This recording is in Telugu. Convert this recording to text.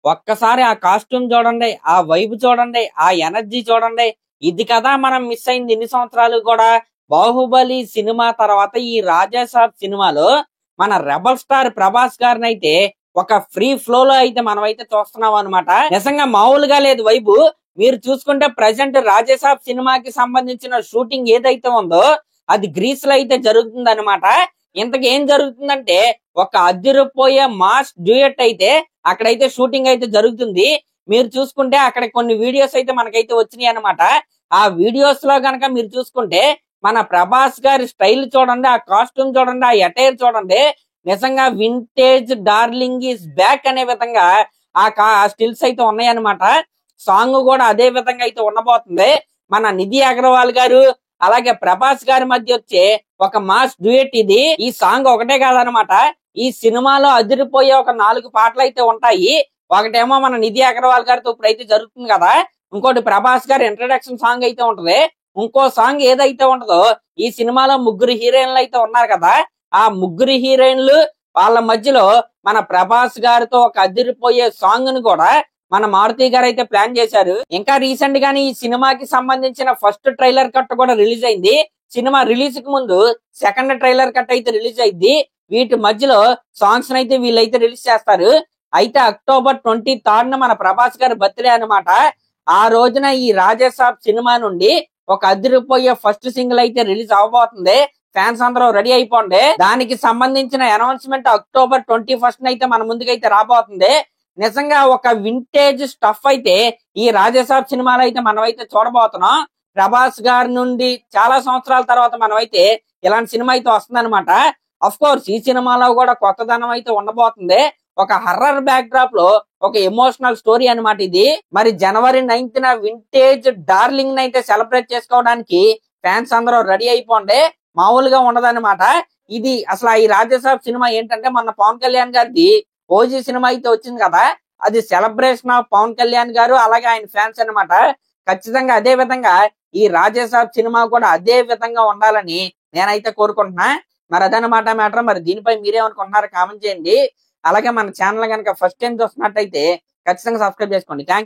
ఒక్కసారి ఆ కాస్ట్యూమ్ చూడండి, ఆ వైబ్ చూడండి, ఆ ఎనర్జీ చూడండి. ఇది కదా మనం మిస్ అయింది ఇన్ని సంవత్సరాలు కూడా. బాహుబలి సినిమా తర్వాత ఈ రాజాసాబ్ సినిమాలో మన రెబల్ స్టార్ ప్రభాస్ గారిని అయితే ఒక ఫ్రీ ఫ్లో లో అయితే మనం అయితే చూస్తున్నాం అనమాట. నిజంగా మామూలుగా లేదు వైబు. మీరు చూసుకుంటే ప్రజెంట్ రాజాసాబ్ సినిమాకి సంబంధించిన షూటింగ్ ఏదైతే ఉందో అది గ్రీస్ లో అయితే జరుగుతుంది అనమాట. ఇంతకు ఏం జరుగుతుందంటే ఒక అదిరిపోయే మాస్ డ్యూయట్ అయితే అక్కడైతే షూటింగ్ అయితే జరుగుతుంది. మీరు చూసుకుంటే అక్కడ కొన్ని వీడియోస్ అయితే మనకైతే వచ్చినాయి అనమాట. ఆ వీడియోస్ లో గనక మీరు చూసుకుంటే మన ప్రభాస్ గారి స్టైల్ చూడండి, ఆ కాస్ట్యూమ్ చూడండి, ఆ అటైర్ చూడండి. నిజంగా వింటేజ్ డార్లింగ్ ఈస్ బ్యాక్ అనే విధంగా ఆ స్టిల్స్ అయితే ఉన్నాయి అనమాట. సాంగ్ కూడా అదే విధంగా అయితే ఉండబోతుంది. మన నిధి అగర్వాల్ గారు అలాగే ప్రభాస్ గారి మధ్య వచ్చే ఒక మాస్ డ్యూయట్ ఇది. ఈ సాంగ్ ఒకటే కాదనమాట, ఈ సినిమాలో అదిరిపోయే ఒక 4 పాటలు అయితే ఉంటాయి. ఒకటేమో మన నిధి అగర్వాల్ గారితో ఇప్పుడైతే జరుగుతుంది కదా, ఇంకోటి ప్రభాస్ గారి ఇంట్రడక్షన్ సాంగ్ అయితే ఉంటది. ఇంకో సాంగ్ ఏదైతే ఉంటదో ఈ సినిమాలో 3 హీరోయిన్లు అయితే ఉన్నారు కదా, ఆ 3 హీరోయిన్లు వాళ్ళ మధ్యలో మన ప్రభాస్ గారితో ఒక అదిరిపోయే సాంగ్ ను కూడా మన మారుతి గారు అయితే ప్లాన్ చేశారు. ఇంకా రీసెంట్ గానీ ఈ సినిమాకి సంబంధించిన ఫస్ట్ ట్రైలర్ కట్ కూడా రిలీజ్ అయింది. సినిమా రిలీజ్ కి ముందు సెకండ్ ట్రైలర్ కట్ అయితే రిలీజ్ అయింది. వీటి మధ్యలో సాంగ్స్ అయితే వీళ్ళైతే రిలీజ్ చేస్తారు. అయితే October 23 మన ప్రభాస్ గారి బర్త్డే అనమాట. ఆ రోజున ఈ రాజాసాబ్ సినిమా నుండి ఒక అదిరిపోయే ఫస్ట్ సింగిల్ అయితే రిలీజ్ అవబోతుంది. ఫ్యాన్స్ అందరూ రెడీ అయిపోండి. దానికి సంబంధించిన అనౌన్స్మెంట్ October 21 అయితే మన ముందుకైతే రాబోతుంది. నిజంగా ఒక వింటేజ్ స్టఫ్ అయితే ఈ రాజాసాబ్ సినిమాలో అయితే మనం అయితే చూడబోతున్నాం. ప్రభాస్ గారి నుండి చాలా సంవత్సరాల తర్వాత మనం అయితే ఇలాంటి సినిమా అయితే వస్తుంది అనమాట. అఫ్ కోర్స్ ఈ సినిమాలో కూడా కొత్తదనం అయితే ఉండబోతుంది. ఒక హర్రర్ బ్యాక్ డ్రాప్ లో ఒక ఎమోషనల్ స్టోరీ అనమాట ఇది. మరి January 9th వింటేజ్ డార్లింగ్ అయితే సెలబ్రేట్ చేసుకోవడానికి ఫ్యాన్స్ అందరూ రెడీ అయిపోండి. మామూలుగా ఉండదన్నమాట. ఇది అసలు ఈ రాజాసాబ్ సినిమా ఏంటంటే మన పవన్ కళ్యాణ్ గారిది ఓజీ సినిమా అయితే వచ్చింది కదా, అది సెలబ్రేషన్ ఆఫ్ పవన్ కళ్యాణ్ గారు అలాగే ఆయన ఫ్యాన్స్ అనమాట. ఖచ్చితంగా అదే విధంగా ఈ రాజాసాబ్ సినిమా కూడా అదే విధంగా ఉండాలని నేనైతే కోరుకుంటున్నా. మరి అదనమాట మ్యాటర్. మరి దీనిపై మీరేమనుకుంటున్నారో కామెంట్ చేయండి. అలాగే మన ఛానల్ కనుక ఫస్ట్ టైం చూస్తున్నట్టయితే ఖచ్చితంగా సబ్స్క్రైబ్ చేసుకోండి. థ్యాంక్